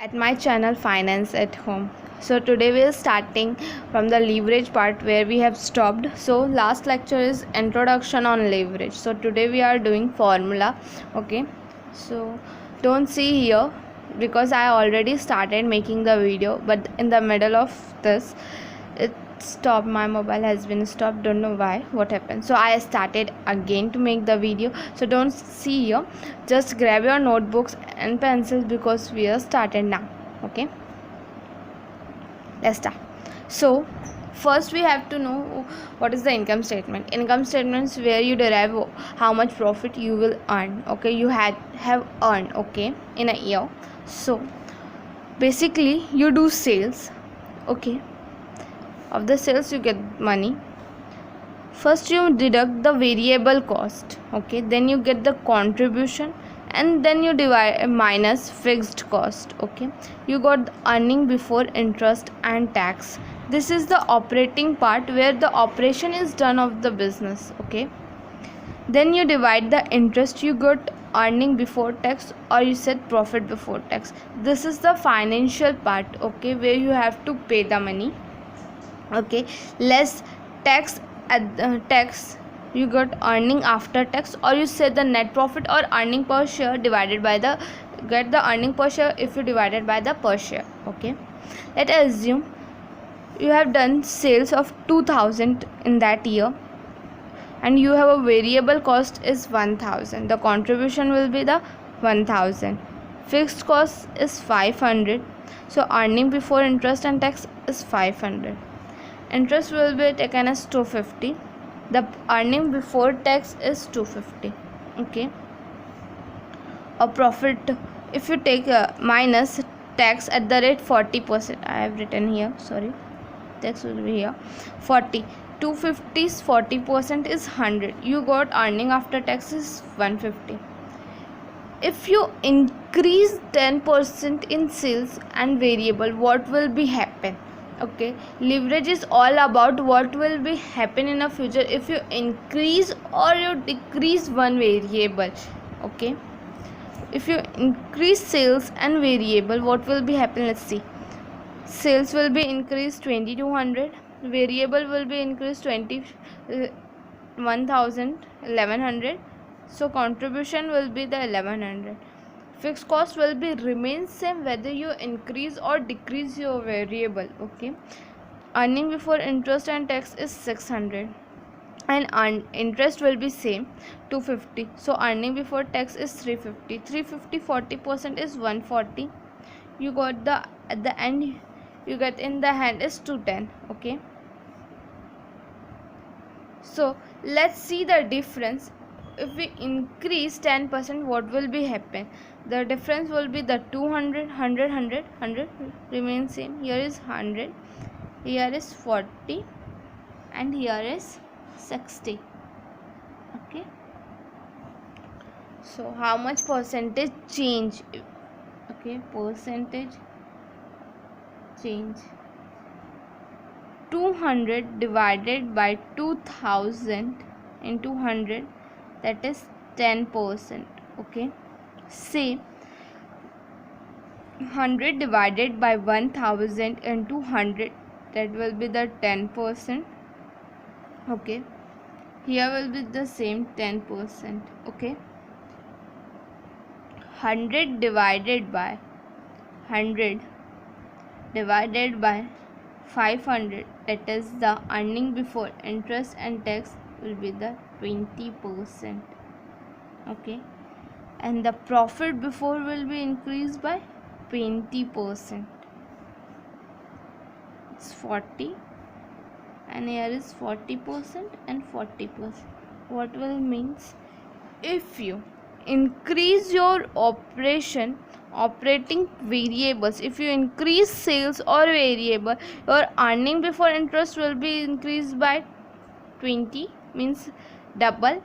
At my channel Finance at Home. So today we are starting from the leverage part where we have stopped. So last lecture is introduction on leverage. So today we are doing formula. Okay, so don't see here because I already started making the video, but in the middle of this it stopped. My mobile has been stopped, don't know why, what happened. So I started again to make the video. So don't see here, just grab your notebooks and pencils because we are started now. Okay, let's start. So first we have to know what is the income statement. Income statements where you derive how much profit you will earn. Okay, you have earned, okay, in a year. So basically you do sales. Okay, of the sales you get money. First you deduct the variable cost, okay, then you get the contribution, and then you divide minus fixed cost. Okay, you got earning before interest and tax. This is the operating part where the operation is done of the business. Okay, then you divide the interest, you got earning before tax, or you said profit before tax. This is the financial part, okay, where you have to pay the money. Okay, less tax at the tax, you got earning after tax, or you say the net profit or earning per share divided by the get the earning per share if you divided by the per share. Okay, let us assume you have done sales of 2000 in that year and you have a variable cost is 1000. The contribution will be the 1000, fixed cost is 500. So earning before interest and tax is 500. Interest will be taken as 250. The earning before tax is 250. Okay, a profit, if you take minus tax at the rate 40%, I have written here, sorry, tax will be here 40. 250 is 40% is 100. You got earning after tax is 150. If you increase 10% in sales and variable, what will be happen? Okay, leverage is all about what will be happen in a future if you increase or you decrease one variable. Okay, if you increase sales and variable, what will be happen? Let's see. Sales will be increased 2200, variable will be increased 20 1000 1100. So contribution will be the 1100. Fixed cost will be remain same whether you increase or decrease your variable. Okay, earning before interest and tax is 600 and interest will be same 250. So earning before tax is 350. 350 40% is 140. You got the at the end, you get in the hand is 210. Okay, so let's see the difference. If we increase 10%, what will be happen? The difference will be the 200 100 100 100 remains same. Here is 100, here is 40, and here is 60. Okay, so how much percentage change? Okay, percentage change, 200 divided by 2000 into 100, that is 10%. Okay, say 100 divided by 1000 into 100, that will be the 10%. Okay, here will be the same 10%. Okay, 100 divided by 100 divided by 500, that is the earning before interest and tax will be the 20%. Okay, and the profit before will be increased by 20%. It's 40, and here is 40% and 40%. What will means? If you increase your operating variables, if you increase sales or variable, your earning before interest will be increased by 20, means double,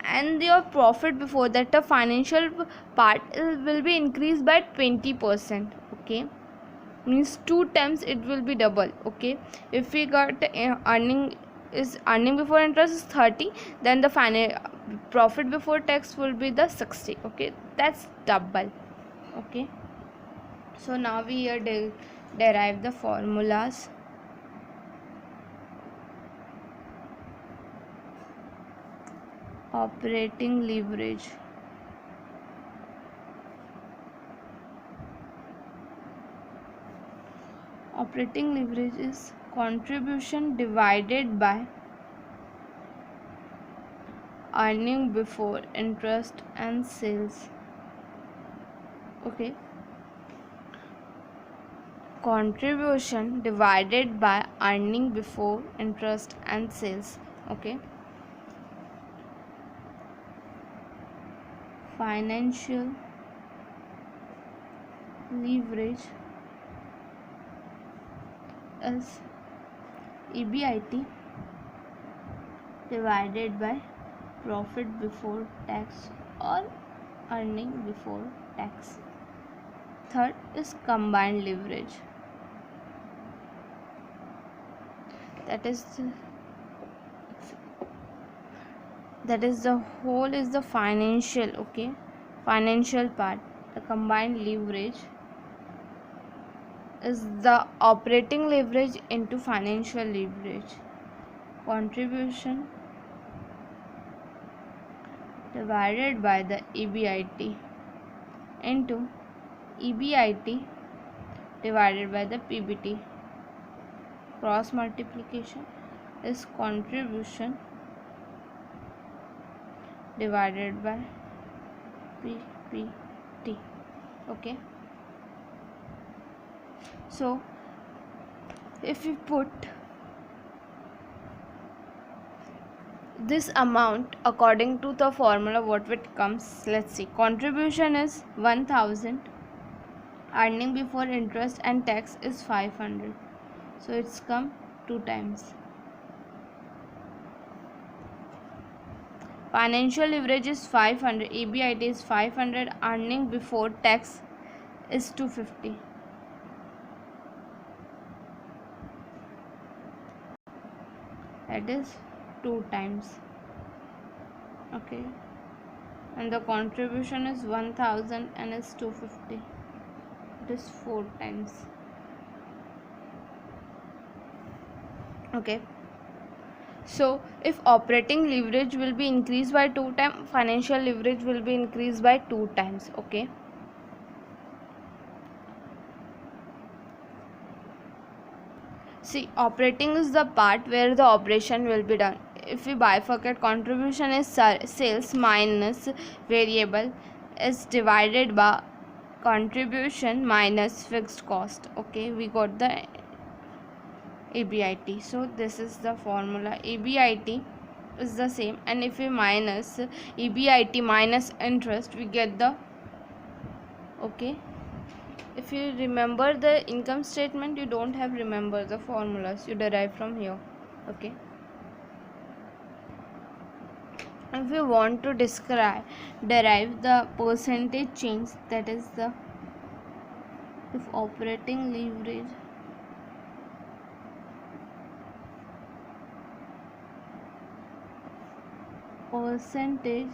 and your profit before that, the financial part will be increased by 20%. Okay, means 2 times it will be double. Okay, if we got earning before interest is 30, then the final profit before tax will be the 60. Okay, that's double. Okay, So now we here derive the formulas. Operating leverage. Operating leverage is contribution divided by earning before interest and sales. Okay, contribution divided by earning before interest and sales. Okay, financial leverage is EBIT divided by profit before tax or earning before tax. Third is combined leverage. That is the whole is the financial. Okay, financial part. The combined leverage is the operating leverage into financial leverage. Contribution divided by the EBIT into EBIT divided by the PBT. Cross multiplication is contribution divided by PBT. Okay, so if we put this amount according to the formula, what it comes, let's see. Contribution is 1000, earning before interest and tax is 500, so it's come 2 times. Financial leverage is 500, EBIT is 500, earning before tax is 250. That is 2 times. Okay, and the contribution is 1000 and is 250. It is 4 times. Okay, so if operating leverage will be increased by 2 times, financial leverage will be increased by 2 times. Okay, see, operating is the part where the operation will be done. If we bifurcate, contribution is sales minus variable is divided by contribution minus fixed cost. Okay, we got the EBIT. So this is the formula. EBIT is the same, and if we minus EBIT minus interest, we get the, okay, if you remember the income statement, you don't have remember the formulas, you derive from here. Okay, if you want to derive the percentage change, that is the, if operating leverage percentage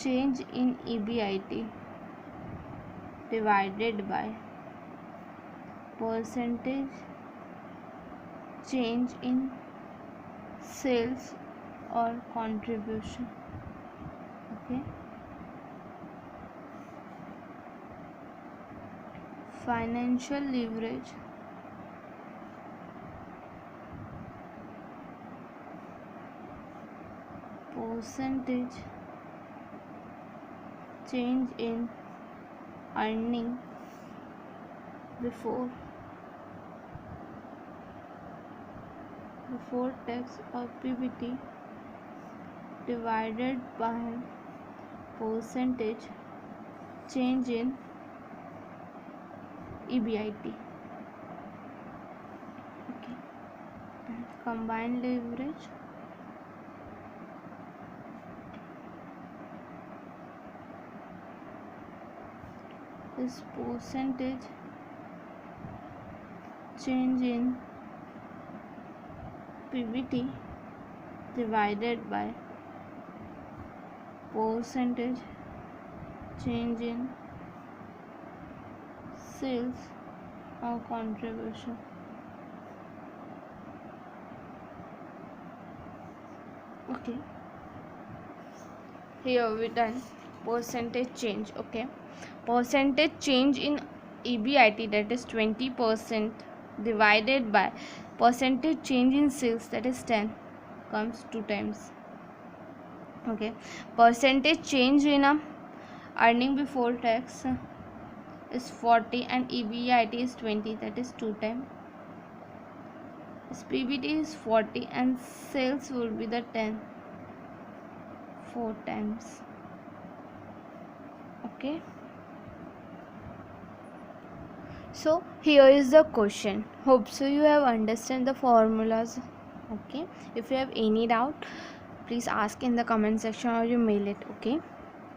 change in EBIT divided by percentage change in sales or contribution. Okay, financial leverage percentage change in earning before tax or PBT divided by percentage change in EBIT. Okay, and combined leverage is percentage change in PBT divided by percentage change in sales or contribution. Okay, here we done percentage change. Okay, percentage change in EBIT, that is 20%, divided by percentage change in sales, that is 10, comes 2 times. Okay, percentage change in earning before tax is 40 and EBIT is 20, that is 2 times. PBT is 40 and sales will be the 10, 4 times. Okay, so here is the question. Hope so you have understand the formulas. Okay, if you have any doubt, please ask in the comment section or you mail it. Okay,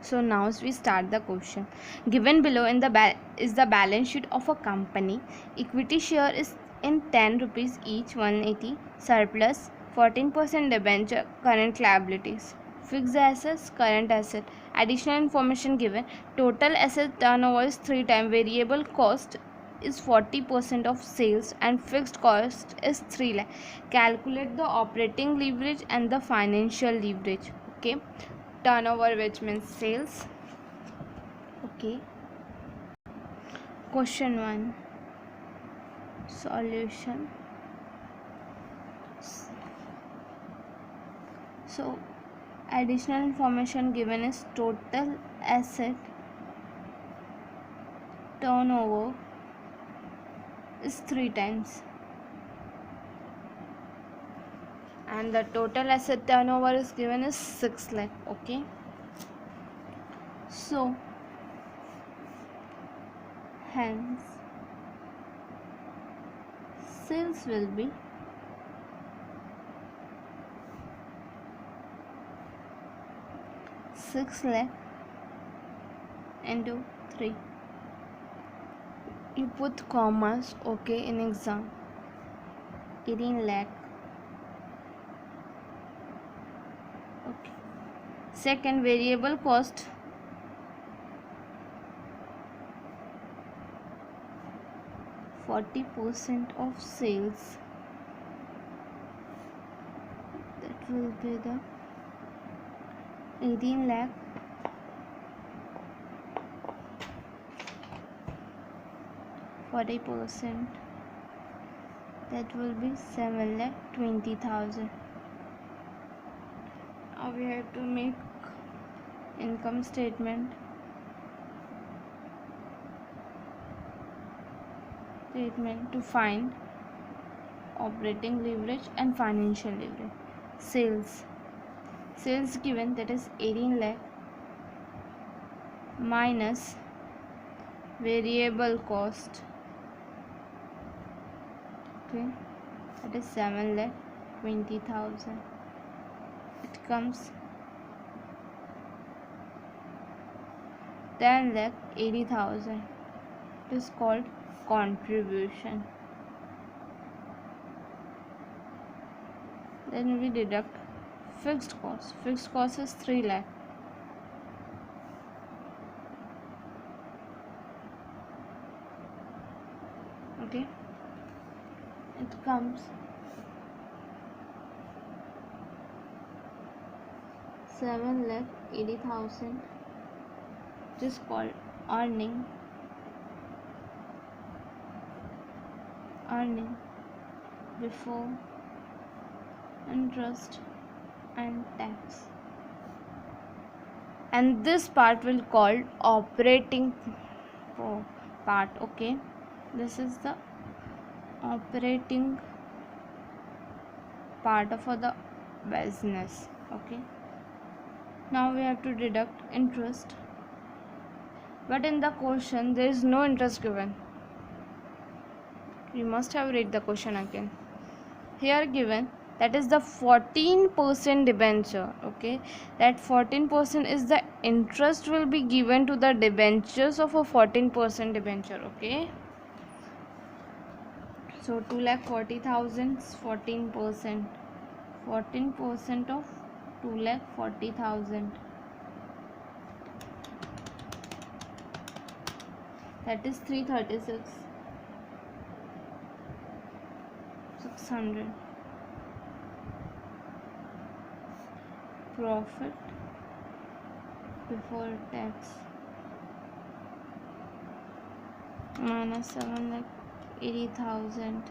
so now we start the question. Given below in the is the balance sheet of a company. Equity share is in 10 rupees each, 180, surplus 14% debenture, current liabilities, fixed assets, current asset. Additional information given: total asset turnover is 3 times, variable cost is 40% of sales and fixed cost is 3 lakh. Calculate the operating leverage and the financial leverage. Okay, turnover, which means sales. Okay, question 1, solution. So additional information given is total asset turnover is 3 times and the total asset turnover is given is 6 lakh. Okay, so hence sales will be 6 lakh into 3. You put commas. Okay, in exam 18 lakh. Okay, second, variable cost 40% of sales, that will be the 18 lakh. For 40%, that will be 7,20,000. Now we have to make income statement to find operating leverage and financial leverage. Sales given, that is 18 lakh minus variable cost. Okay, that is 7,20,000. It comes 10,80,000. It is called contribution. Then we deduct fixed cost. Fixed cost is 3 lakh. Okay, it comes 7,80,000. It is called earning before interest and tax, and this part will called operating part. Okay, this is the operating part of the business. Okay, now we have to deduct interest, but in the question there is no interest given. You must have read the question again. Here given, that is the 14% debenture. Okay, that 14% is the interest will be given to the debentures of a 14% debenture. Okay, so 2,40,000 14%. 14% of 2,40,000. that is 336 600. Profit before tax minus 7,80,000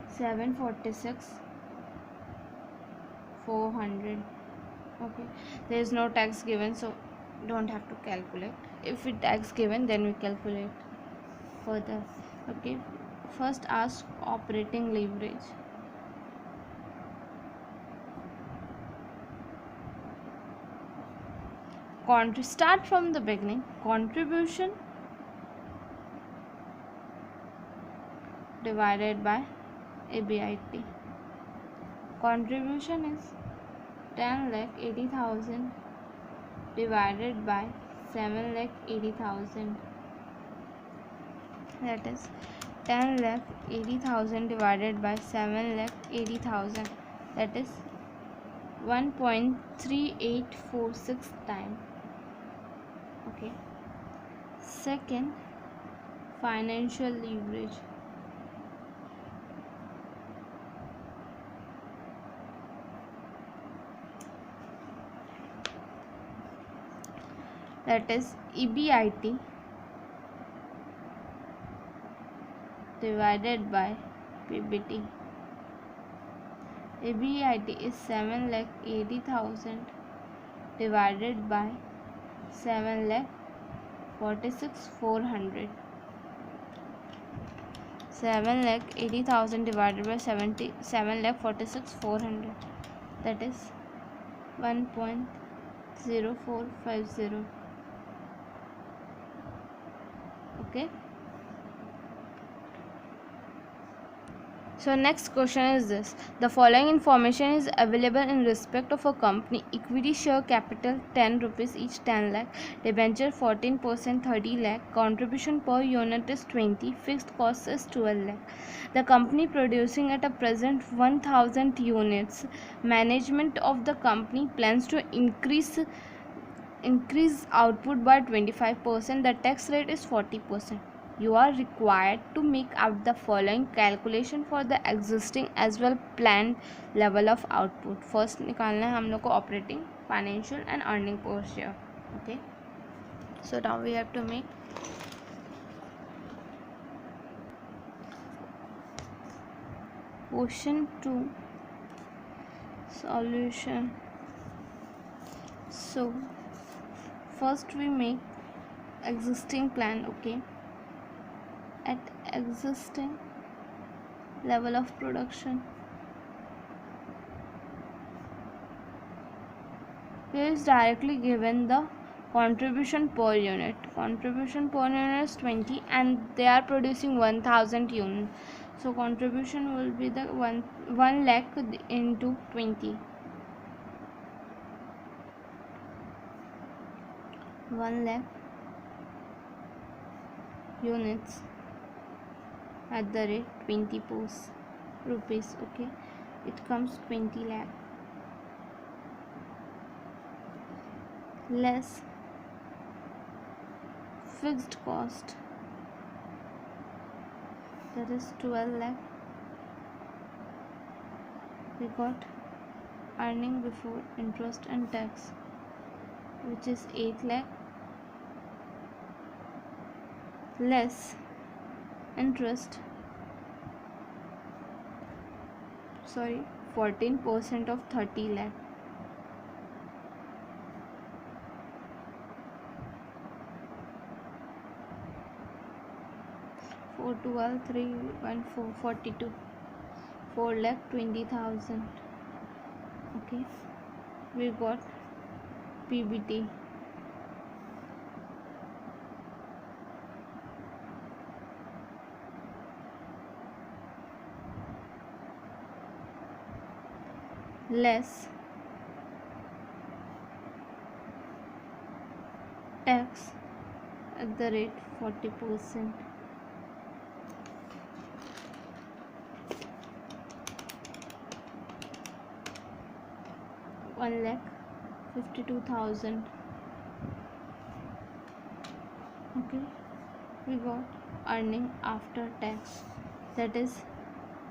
746 400. Okay, there is no tax given, so don't have to calculate. If it tax given, then we calculate further. Okay, first ask operating leverage. Start from the beginning. Contribution divided by EBIT. Contribution is 10,80,000 divided by 7,80,000. That is 10,80,000 divided by 7,80,000. That is 1.3846 times. Okay. Second, financial leverage. That is EBIT divided by PBT. EBIT is 7,80,000 divided by 7,46,400. 7,80,000 divided by 7,46,400. That is 1.0450. Okay. So next question is this: the following information is available in respect of a company. Equity share capital 10 rupees each, 10 lakh. Debenture 14% 30 lakh. Contribution per unit is 20. Fixed cost is 12 lakh. The company producing at a present 1000 units. Management of the company plans to increase output by 25%. The tax rate is 40%. You are required to make out the following calculation for the existing as well planned level of output. First निकालना है हम लोग को operating, financial and earning per share. Okay, so now we have to make question 2 solution. So first we make existing plan. Okay, at existing level of production, here is directly given the contribution per unit. Contribution per unit is 20 and they are producing 1000 units, so contribution will be the 1 lakh into 20. 1 lakh units at the rate 20 rupees. Okay, it comes 20 lakh less fixed cost, that is 12 lakh. We got earning before interest and tax, which is 8 lakh less interest, 14% of 30 lakh. Four 12 3 1 4 42, 4,20,000. Okay, we got PBT less tax at the rate 40%. One lakh 52,000. Okay, we got earning after tax, that is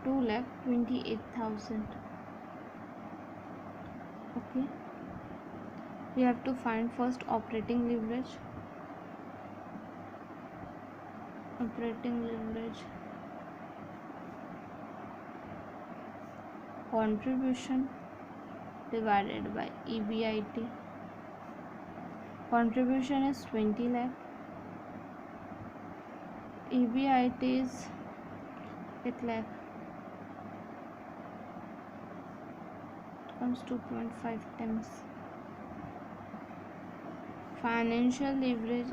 2,28,000. Okay, we have to find first operating leverage. Contribution divided by EBIT. Contribution is 20 lakh, EBIT is 8 lakh, it comes 2.5 times. Financial leverage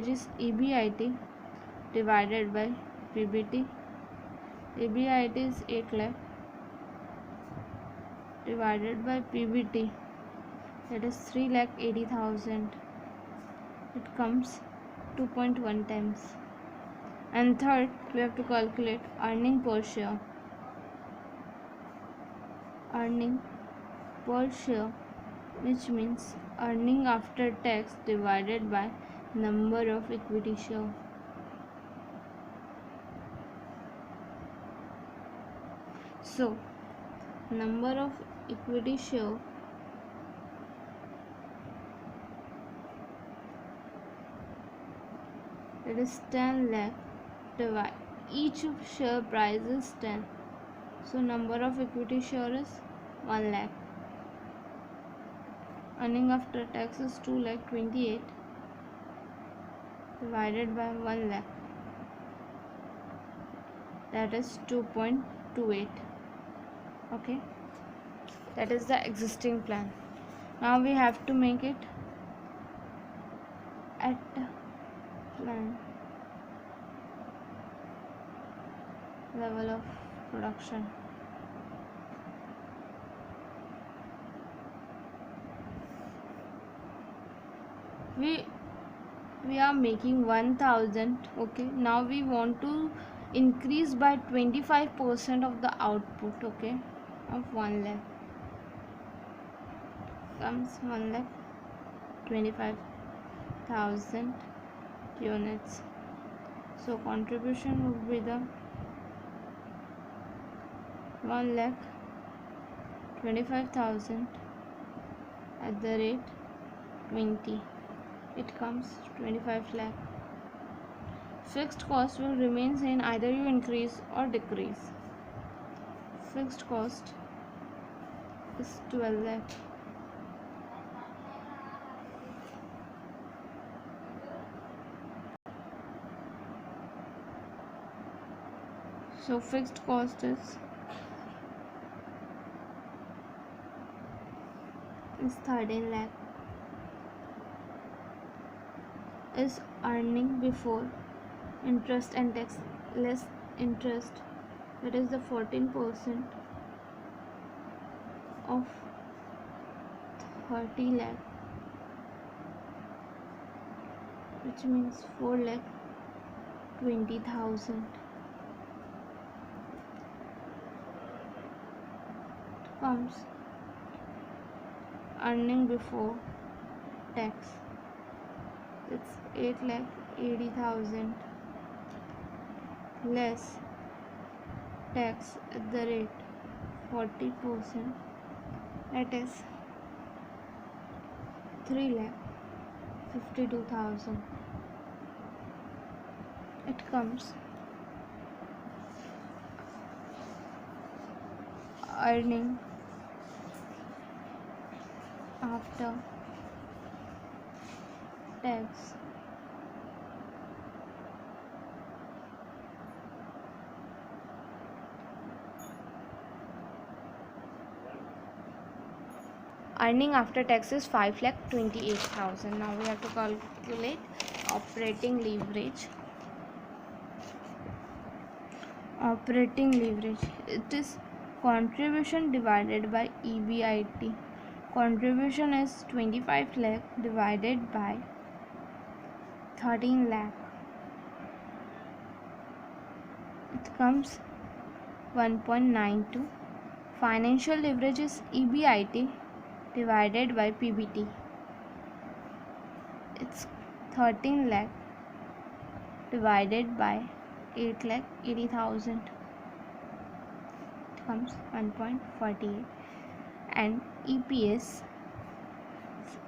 is EBIT divided by PBT. EBIT is 8 lakh divided by PBT, that is 3,80,000. It comes 2.1 times. And third, we have to calculate earning per share. Which means earning after tax divided by number of equity share. So number of equity share it is 10 lakh divide each share price is 10, so number of equity share is 1 lakh. Earning after tax is 2,28,000 divided by 1 lakh, that is 2.28. Okay, that is the existing plan. Now we have to make it at plan level of production. We are making 1,000. Okay, now we want to increase by 25% of the output, okay, of 1 lakh. Comes 1,25,000 units. So contribution would be the 1,25,000 at the rate 20. It comes 25 lakh. Fixed cost will remain same, either you increase or decrease. Fixed cost is 12 lakh. So fixed cost is 13 lakh. Is earning before interest and tax less interest, that is the 14% of 30 lakh, which means 4,20,000. Comes earning before tax, it's 8,80,000 less tax at the rate 40%, that is 3,52,000. It comes earning after tax earning after tax is 5,28,000. Now we have to calculate operating leverage. It is contribution divided by EBIT. Contribution is 25 lakh divided by 13 lakh. It comes 1.92. Financial leverage is EBIT divided by PBT. It's 13 lakh divided by 8,80,000. It comes 1.48. And EPS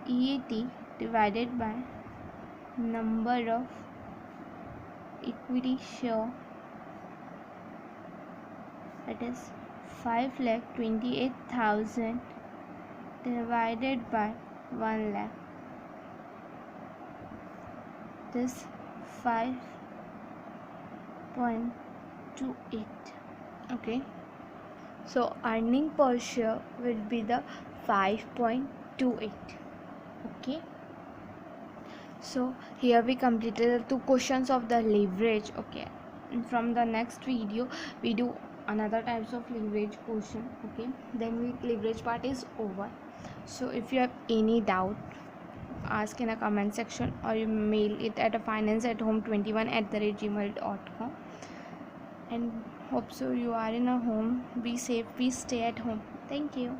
EAT divided by number of equity share, that is 5,28,000 divided by 1 lakh. This 5.28. Okay, so earning per share will be the 5.28. Okay, so here we completed the 2 questions of the leverage. Okay, and from the next video we do another types of leverage question. Okay, then leverage part is over. So if you have any doubt, ask in a comment section, or you mail it at financeathome21@gmail.com. and hope so you are in a home. Be safe, please stay at home. Thank you.